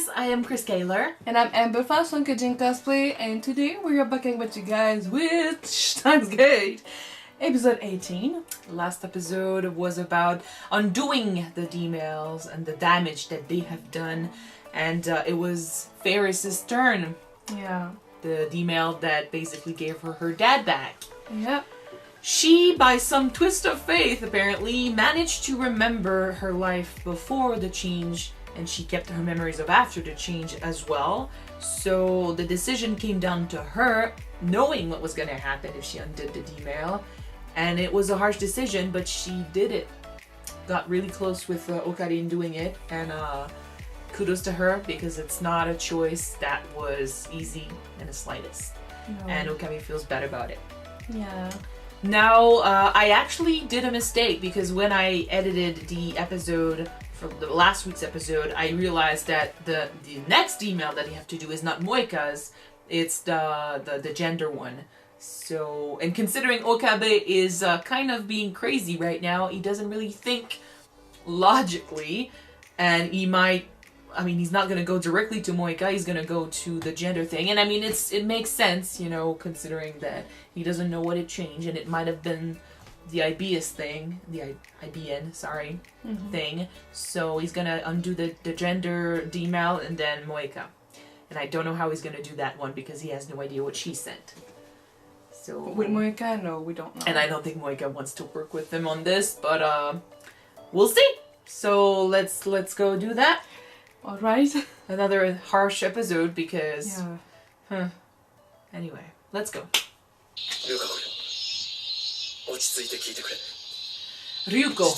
guys, I am Chris Kaler. And I'm Amber Fast from Kajin Cosplay, and today we are back with you guys with Steins episode 18. Last episode was about undoing the dmails and the damage that they have done, and it was Ferris's turn. Yeah. The dmail that basically gave her dad back. Yep. She, by some twist of fate, apparently managed to remember her life before the change, and she kept her memories of after the change as well. So the decision came down to her, knowing what was going to happen if she undid the dmail. And it was a harsh decision, but she did it. Got really close with Okarin doing it, and kudos to her, because it's not a choice that was easy in the slightest. No. And Okami feels bad about it. Yeah. Now, I actually did a mistake, because when I edited the episode for the last week's episode, I realized that the next email that you have to do is not Moika's, it's the gender one. So, and considering Okabe is kind of being crazy right now, he doesn't really think logically, and he might, I mean, he's not going to go directly to Moika, he's going to go to the gender thing. And I mean, it makes sense, you know, considering that he doesn't know what it changed, and it might have been the IBS thing, the IBN, sorry, thing. So he's going to undo the gender dmail and then Moika. And I don't know how he's going to do that one, because he has no idea what she sent. So with Moika, no, we don't know. And I don't think Moika wants to work with him on this, but we'll see. So let's go do that. All right. Another harsh episode, because yeah. Anyway, let's go. Ryuko.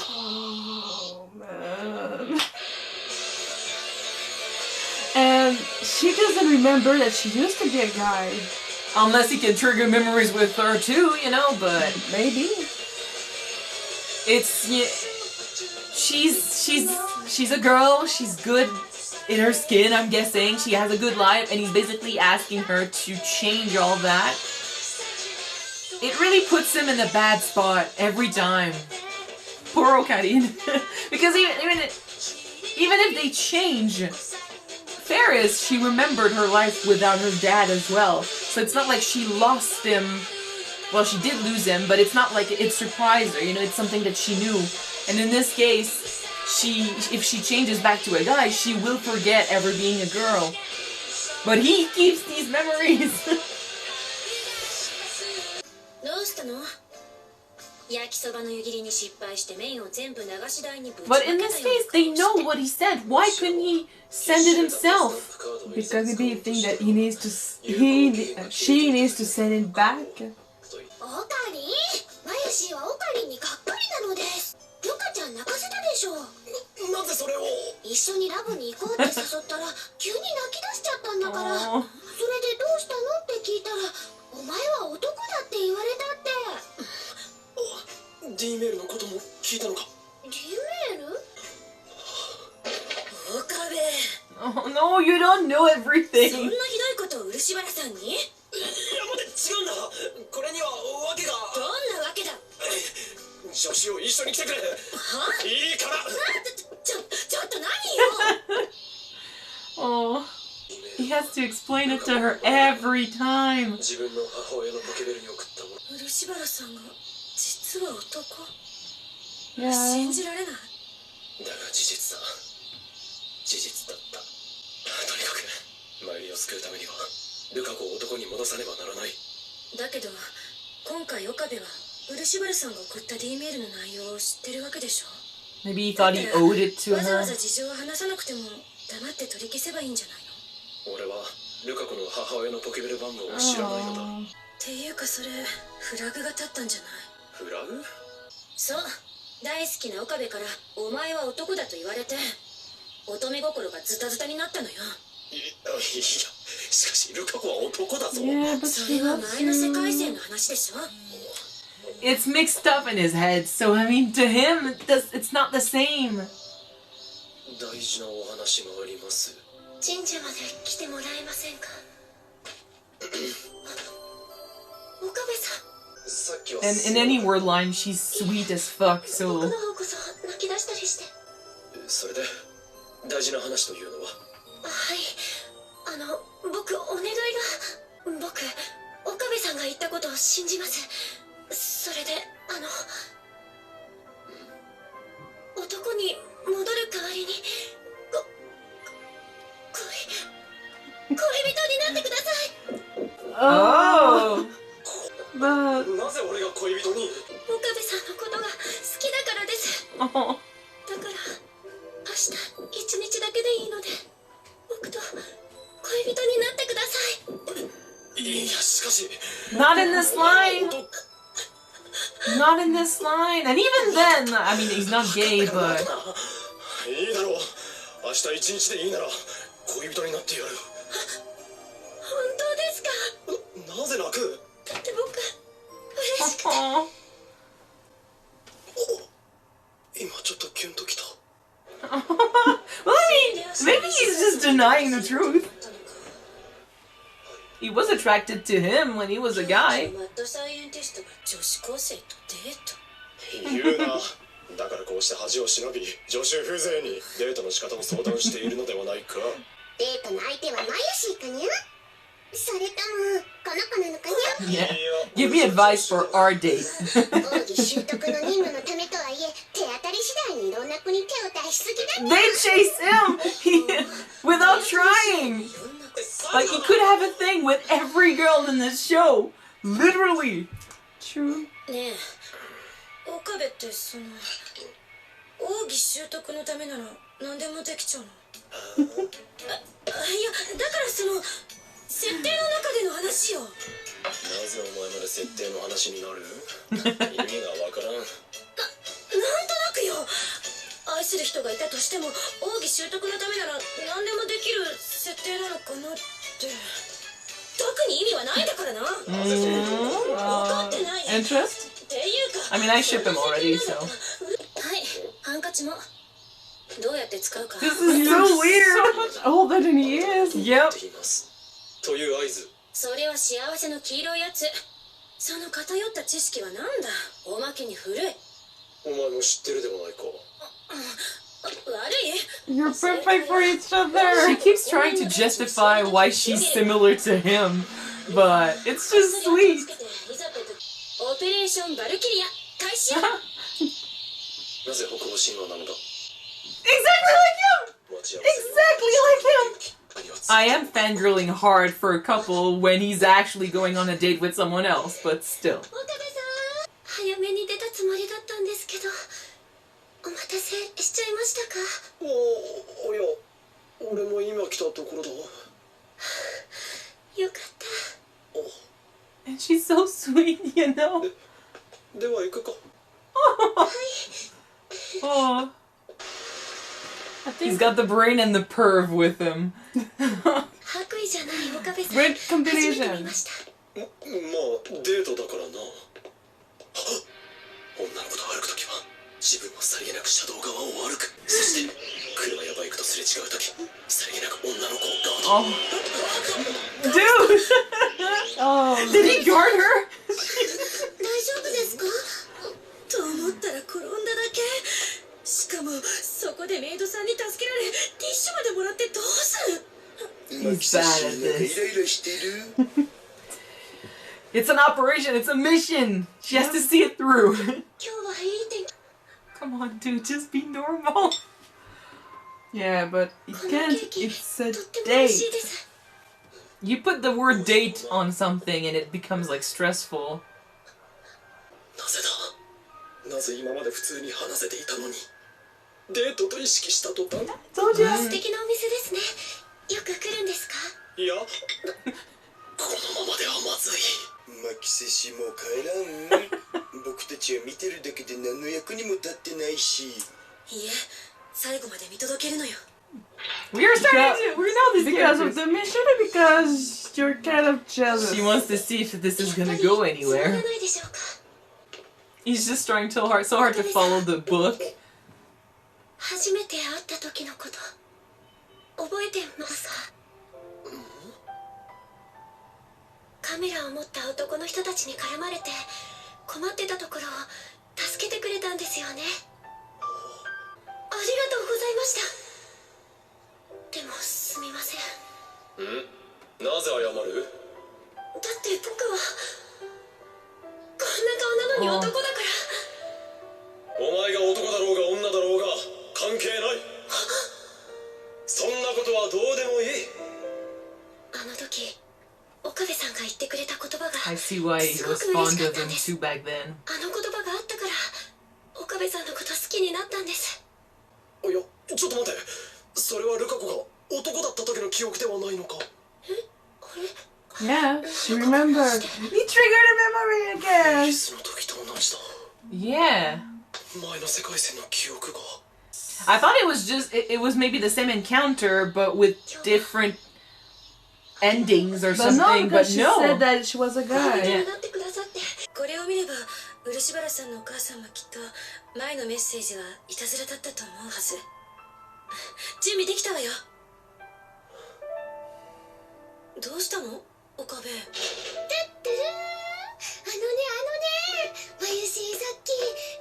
Oh man. And she doesn't remember that she used to be a guy. Unless he can trigger memories with her too, you know, but maybe. It's, yeah, she's a girl, she's good in her skin, I'm guessing. She has a good life, and he's basically asking her to change all that. It really puts him in a bad spot every time. Poor Okarin. Because even if they change, Ferris, she remembered her life without her dad as well. So it's not like she lost him. Well, she did lose him, but it's not like it surprised her. You know, it's something that she knew. And in this case, if she changes back to a guy, she will forget ever being a girl. But he keeps these memories. But in this case, they know what he said. Why couldn't he send it himself? Because maybe you think that she needs to send it back. Oh no, you don't know everything. Oh, he has to explain it to her every time. Yeah. Maybe he thought he owed it to her. Yeah, but she loves you. it's mixed up in his head, so I mean, to him, it's not the same. 大事なお話があります。神社まで来てもらえませんか？岡部さん。 And in any word line, she's sweet as fuck, so... 僕の方こそ泣き出したりして。それで大事な話というのは？はい、僕お願いが。僕岡部さんが言ったことを信じます。それで男に戻る代わりに恋人になってください。Oh! なぜ俺が恋人に？岡部さんのことが好きだからです。だから明日一日だけでいいので僕と恋人になってください。いや、しかし Not in this line! Not in this line! And even then, I mean, he's not gay, but... いいだろう。明日一日でいいなら恋人になってやる。本当ですか？なぜ泣く？だって僕嬉しくて。今ちょっとキュンときた。Well, I mean, maybe he's just denying the truth. He was attracted to him when he was a guy. マッドサイエンティストが女子高生とデート。言うな。だからこうして恥を忍び、助手風情にデートの仕方を相談しているのではないか。デートの相手はマヤシーかにゃ？それともこの子なのかにゃ？ Yeah. Give me advice for our date. 奥義習得の任務のためとはいえ、手当たり次第にいろんな子に手を出しすぎだね。 They chase him without trying. Like, he could have a thing with every girl in this show. Literally. True. ねえ、岡部ってその奥義習得のためなら何でもできちゃうの？いや、だからその設定の中での話よ。なぜお前まで設定の話になる？意味がわからん。なんとなくよ。愛する人がいたとしても奥義習得のためなら何でもできる設定なのかなって。特に意味はないんだからな。分かってない。 Interest? っていうか。 I mean, I ship him already, so. はい、ハンカチもどうやって使うか。 This is so weird. So much older than he is. Yep. できます。という合図。それは幸せの黄色いやつ。その偏った知識はなんだ。おまけに古い。お前も知ってるではないか。悪い。 You're perfect for each other. She keeps trying to justify why she's similar to him, but it's just sweet. オペレーションバルキリア開始。なぜ北欧神話なのだ？ Exactly like him! Exactly like him! I am fangirling hard for a couple when he's actually going on a date with someone else, but still. 岡部さん、早めに出たつもりだったんですけど、お待たせしちゃいましたか？おや、俺も今来たところだ。よかった。 And she's so sweet, you know? では行くか。Oh. He's got the brain and the perv with him. 白衣じゃない岡部さん。 Great 初めて combination. 見ました。まあデートだからな。女の子と歩くときは自分もさりげなく車道側を歩く。そして車やバイクとすれ違うとき、さりげなく女の子をガード。Oh. Dude! Oh. Did he guard her? 大丈夫ですか？と思ったら転んだだけ。しかもそこでメイドさんに助けられティッシュまでもらってどうする？ He's bad at this. It's an operation, it's a mission. She has to see it through. 今日はいい天気。 Come on, dude, just be normal. Yeah, but you この can't. ケーキ It's a とっても美味しい date. です。 You put the word date on something and it becomes like stressful. なぜだ？なぜ今まで普通に話せていたのにデートと意識した途端。 Told you. 素敵なお店ですね。よく来るんですか？いや、このままではまずい。巻きせしも帰らん。僕たちは見てるだけで何の役にも立ってないし。いいえ、最後まで見届けるのよ。 We are starting to. We're now these Because of characters. the mission or because you're kind of jealous? She wants to see if this is gonna go つまら anywhere. ないでしょうか。He's just trying so hard to follow the book. 初めて会った時のこと覚えてますか？カメラを持った男の人たちに絡まれて困ってたところを助けてくれたんですよね。ありがとうございました。でもすみません。なぜ謝る？だって僕はこんな顔なのに男だから。お前が男だろうが女だろうが関係ない。そんなことはどうでもいい。あの時岡部さんが言ってくれた言葉が I see why he was fond of him too back then. あの言葉があったから岡部さんのこと好きになったんです。いや、ちょっと待って。それはルカ子が男だった時の記憶ではないのか？Yeah, she remembered. He triggered a memory again. キスの時と同じだ。 Yeah. 前の世界線の記憶が。 I thought it was just it was maybe the same encounter but with different endings or But no, something. But because she no. said that she was a 恋 guy. 人になってくださって。これを見れば漆原さんのお母さんはきっと前のメッセージはいたずらだったと思うはず。準備できたわよ。どうしたの岡部？てってるー。まゆしさっき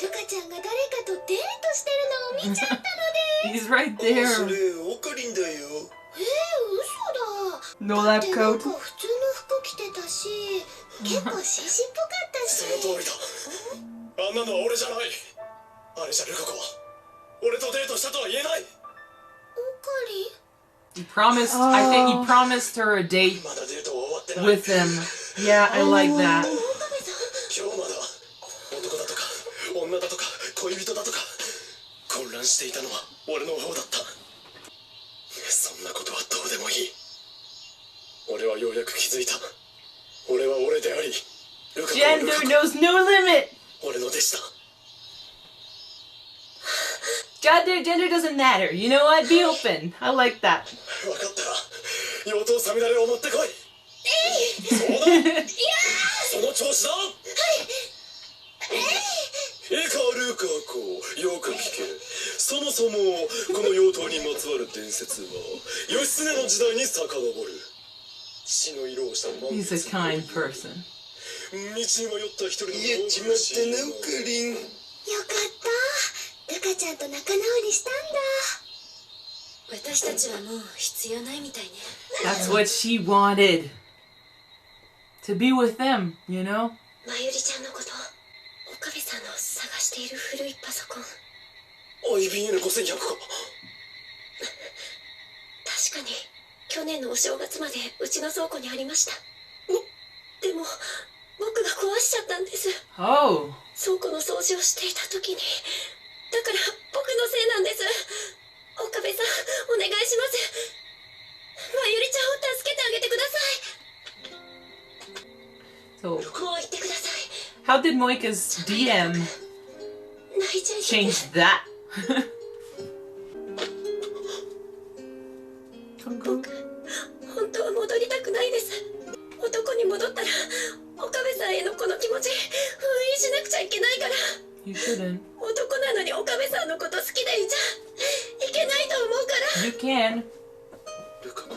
ルカちゃんが誰かとデートしてるのを見ちゃったので。He's right そ there. れオカリンだよ。嘘だ。 No だっ lab てなん coat. か普通の服着てたし、結構紳士っぽかったし。その通りだ。あんなのは俺じゃない。あれじゃルカ子は俺とデートしたとは言えない。オカリン？ He promised. I think he promised her a date まだデートは終わってない。 with him. Yeah, I like that. 岡部さん。今日まだ男だとか女だとか恋人だとか混乱していたのは俺の方だった。そんなことはどうでもいい。俺はようやく気づいた。俺は俺でありルカ子はル Gender カ子。 knows no limit. 俺の弟子だ。 Gender doesn't matter. You know what? Be open. I like that. 分かったら妖刀さみだれを持ってこい。そうだ。その調子だ。いいかルカ子、よく聞け。そもそもこの妖刀にまつわる伝説は義経の時代に遡る。血の色をした満 He's a kind person. 道に迷った一人のやっちまったなオカリン。よかった。ルカちゃんと仲直りしたんだ。私たちはもう必要ないみたいね。That's what she wanted. To be with them, you know? まゆりちゃんのこと、岡部さんの探している古いパソコン。IBN5100 か。確かに去年のお正月までうちの倉庫にありました。でも僕が壊しちゃったんです。 Oh. 倉庫の掃除をしていた時に。だから僕のせいなんです。岡部さんお願いします。まゆりちゃんを助けてあげてください。 So, もう言ってください。 how did Moika's DM 泣いちゃいそうで change that? 僕本当は戻りたくないです。男に戻ったら岡部さんへのこの気持ち封印しなくちゃいけないから。 You shouldn't. 男なのに岡部さんのこと好きでいちゃいけないと思うから。 You can. ルカ子。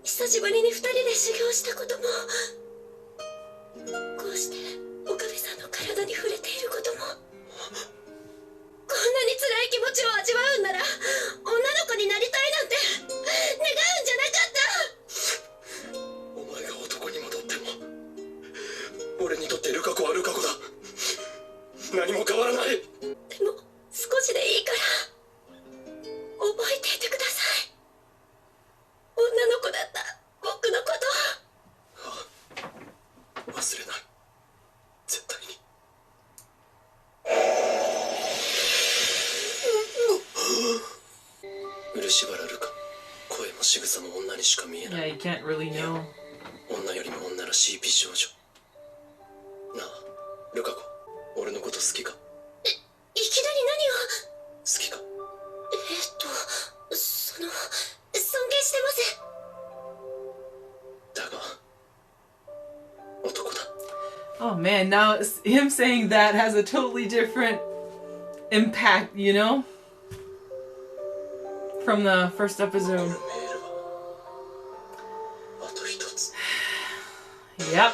久しぶりに2人で修行したことも、こうして岡部さんの体に触れていることも、こんなに辛い気持ちを味わうんなら女の子になりたいなんて願うんじゃなかった。お前が男に戻っても俺にとってルカ子はルカ子だ。何も変わらない。でも少しでいいから覚えていてください。女の子だった僕のこと。忘れない。絶対に。漆原ルカ。声も仕草も女にしか見えな Yeah, い。 you can't really know. 女よりも女らしい美少女。なあ、ルカ子、俺のこと好きか？いきなり何を。好きか？尊敬してます。だが、男だ。Oh man, now him saying that has a totally different impact, you know? From the first この episode. メールはあと一つ Yep.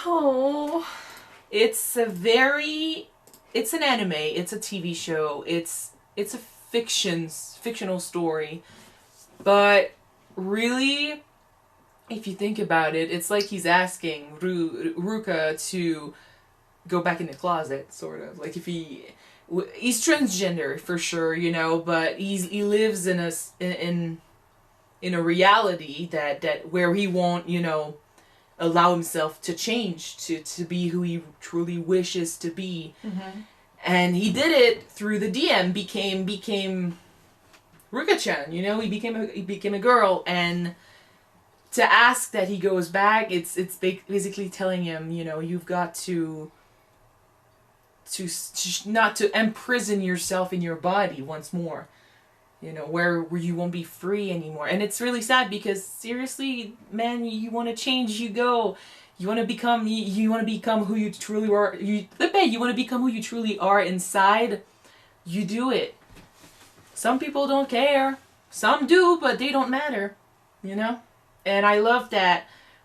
Oh. It's an anime, it's a TV show, it's a fictional story. But really, if you think about it, it's like he's asking Ruka to go back in the closet, sort of. Like if he's transgender for sure, you know, but he lives in a reality that where he won't, you know, allow himself to change to be who he truly wishes to be. Mm-hmm. And he did it through the DM, became Ruka-chan, you know, he became a girl, and to ask that he goes back, it's basically telling him, you know, you've got to not to imprison yourself in your body once more, you know, where you won't be free anymore. And it's really sad because seriously, man, you want to change, you go. You want to become who you truly are. You want to become who you truly are inside. You do it. Some people don't care. Some do, but they don't matter, you know? And I love that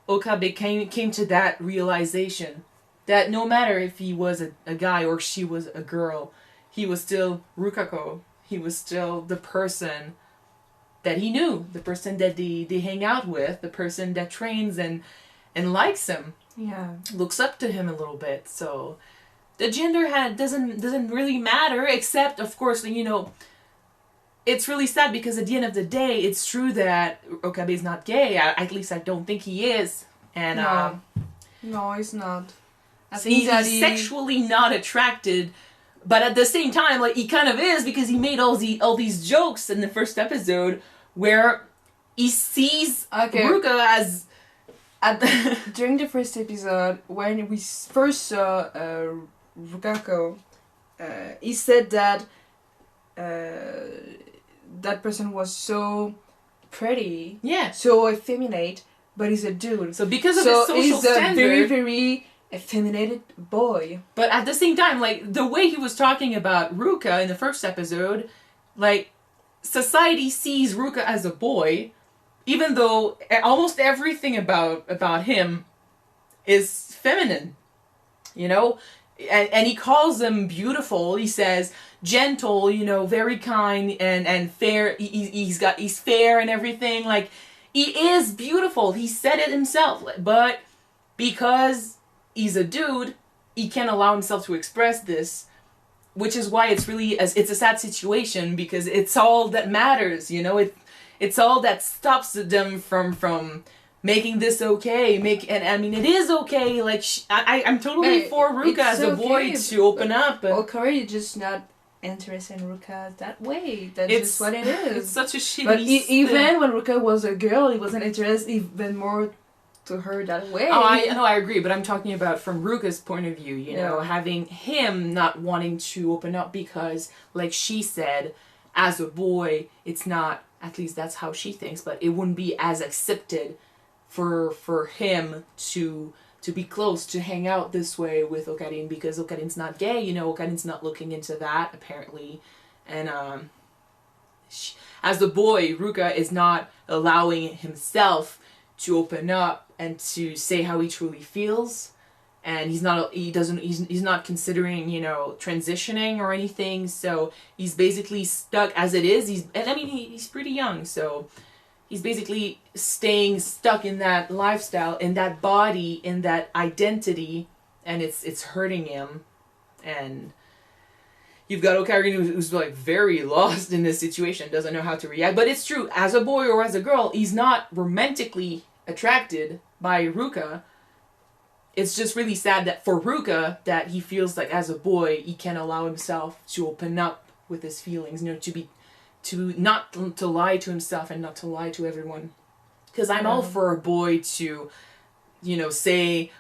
Okabe came to that realization that no matter if he was a guy or she was a girl, he was still Rukako. He was still the person that he knew, the person that they hang out with, the person that trains and likes him. Yeah. Looks up to him a little bit. So the gender doesn't really matter, except of course, you know, it's really sad because at the end of the day, it's true that Okabe is not gay. At least I don't think he is. And no, he's not. I so think that he's sexually not attracted, but at the same time, like he kind of is because he made all these jokes in the first episode where he sees Ruka as during the first episode when we first saw Rukako, he said that that person was so pretty, yeah, so effeminate, but he's a dude. So because of his social he's standard, a very, very effeminated boy. But at the same time, like the way he was talking about Ruka in the first episode, like society sees Ruka as a boy, even though almost everything about him is feminine, you know, and he calls them beautiful. He says gentle, you know, very kind and fair. He's fair and everything. Like he is beautiful. He said it himself. But because he's a dude, he can't allow himself to express this, which is why it's a sad situation because it's all that matters. You know, it's all that stops them from making this okay. And I mean, it is okay. Like I'm totally for Ruka as a boy to open up. Okarin is just not interested in Ruka that way. That's just what it is. It's such a shitty. But even when Ruka was a girl, he wasn't interested even more to her that way. Oh, I agree. But I'm talking about from Ruka's point of view. You know, having him not wanting to open up because, like she said, as a boy, it's not. At least that's how she thinks. But it wouldn't be as accepted for him to be close, to hang out this way with Okarin because Okarin's not gay, you know, Okarin's not looking into that, apparently. And as a boy, Ruka is not allowing himself to open up and to say how he truly feels. And he's not considering, you know, transitioning or anything, so he's basically stuck as it is. He's pretty young, so he's basically staying stuck in that lifestyle, in that body, in that identity, and it's hurting him. And you've got Okarin who's like very lost in this situation, doesn't know how to react. But it's true, as a boy or as a girl, he's not romantically attracted by Ruka. It's just really sad that for Ruka, that he feels like as a boy, he can't allow himself to open up with his feelings, you know, to lie to himself and not to lie to everyone. Because I'm all for a boy to, you know,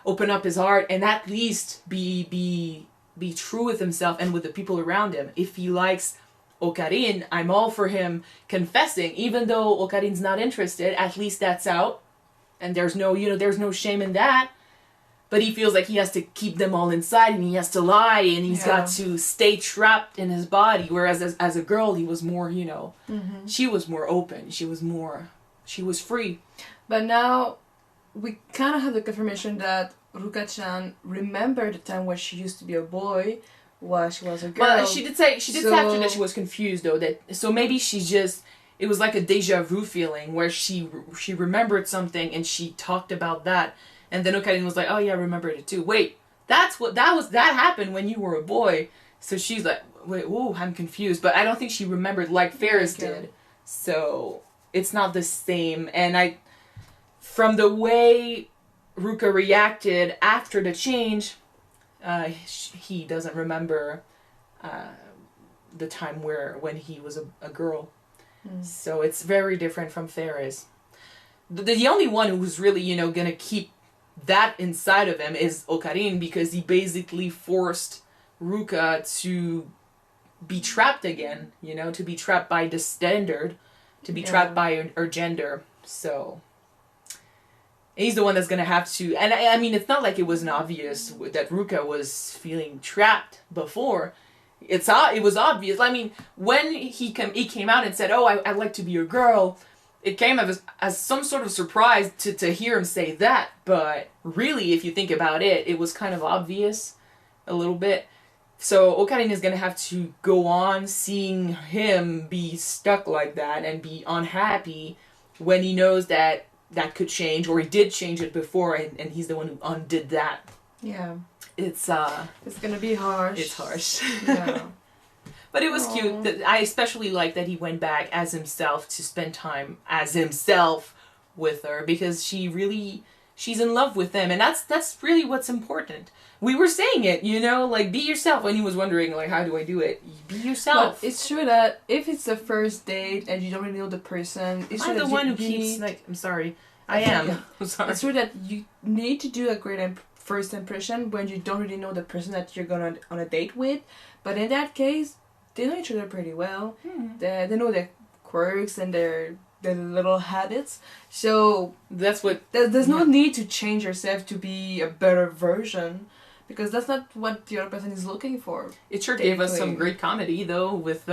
open up his heart and at least be true with himself and with the people around him. If he likes Okarin, I'm all for him confessing. Even though Okarin's not interested, at least that's out. and there's no, you know, there's no shame in that. But he feels like he has to keep them all inside, and he has to lie, and he's got to stay trapped in his body. Whereas as a girl, he was more, you know, she was more open. She was free. But now we kind of have the confirmation that Ruka-chan remembered the time when she used to be a boy while she was a girl. But she did say after that she was confused though, that so maybe she's just, it was like a deja vu feeling where she remembered something and she talked about that, and then Okarin was like, oh yeah, I remembered it too. Wait, that happened when you were a boy. So she's like, wait, whoa, I'm confused. But I don't think she remembered like Ferris did. So it's not the same. And from the way Ruka reacted after the change, he doesn't remember the time when he was a girl. So it's very different from Ferris. The only one who's really, you know, gonna keep that inside of him is Okarin, because he basically forced Ruka to be trapped again, you know, to be trapped by the standard, to be trapped by her gender. So he's the one that's gonna have to, and I mean, it's not like it wasn't obvious that Ruka was feeling trapped before. It was obvious. I mean, when he came out and said, "Oh, I'd like to be a girl," it came as some sort of surprise to hear him say that. But really, if you think about it, it was kind of obvious a little bit. So Okarin is gonna have to go on seeing him be stuck like that and be unhappy when he knows that could change, or he did change it before, and he's the one who undid that. Yeah. It's gonna be harsh. It's harsh. Yeah. But it was cute. I especially like that he went back as himself to spend time as himself with her, because she's in love with him, and that's really what's important. We were saying it, you know, like, be yourself. When he was wondering, like, how do I do it? Be yourself. But it's true that if it's the first date and you don't really know the person, it's I'm the one who keeps, like, I'm sorry. I am. Yeah. I'm sorry. It's true that you need to do a great first impression when you don't really know the person that you're going on a date with. But in that case, they know each other pretty well. They know their quirks and their little habits. So that's what... There's no need to change yourself to be a better version, because that's not what the other person is looking for. It sure gave us some great comedy, though, with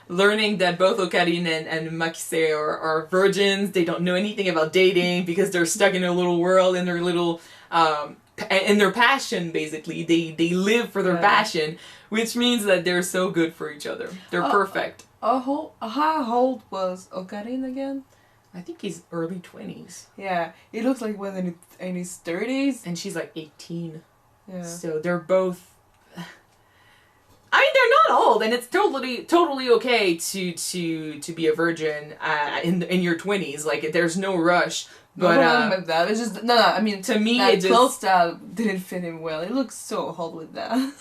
learning that both Okarin and Makise are virgins. They don't know anything about dating because they're stuck in a little world, in their little... and their passion, basically. They live for their passion, which means that they're so good for each other. They're perfect. How old was Okarin again? I think he's early 20s. Yeah, he looks like one in his 30s. And she's like 18. Yeah. So they're both... I mean, they're not old, and it's totally okay to be a virgin in your 20s. Like, there's no rush. But no problem with that. It's just I mean, to me, that clothes style didn't fit him well. It looks so old with that.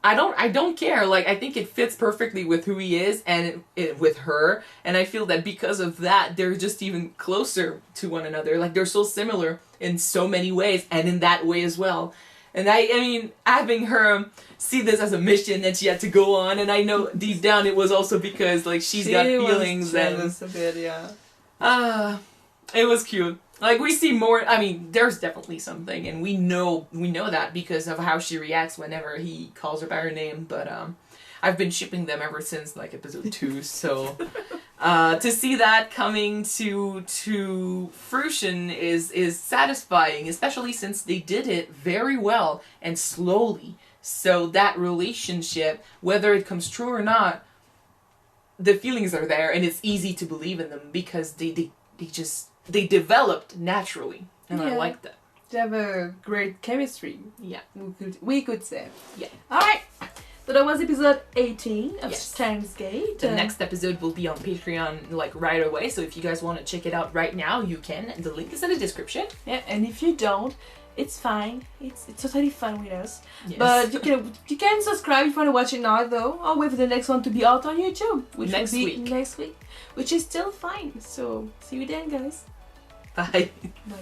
I don't care. Like, I think it fits perfectly with who he is and with her. And I feel that because of that, they're just even closer to one another. Like, they're so similar in so many ways, and in that way as well. And I mean, having her see this as a mission that she had to go on, and I know deep down it was also because, like, she got feelings and... a bit, yeah. It was cute. Like, we see more, I mean, there's definitely something, and we know that because of how she reacts whenever he calls her by her name, but, I've been shipping them ever since, like, episode 2, so, to see that coming to fruition is satisfying, especially since they did it very well and slowly, so that relationship, whether it comes true or not, the feelings are there, and it's easy to believe in them, because they developed naturally, and I like that. They have a great chemistry. Yeah. We could say. Yeah. Alright. So that was episode 18 of Steins Gate. The next episode will be on Patreon, like, right away, so if you guys want to check it out right now, you can. The link is in the description. Yeah, and if you don't, it's fine. It's totally fun with us. Yes. But you can subscribe if you want to watch it now, though. I'll wait for the next one to be out on YouTube, which will be next week, which is still fine. So see you then, guys. Bye. Bye.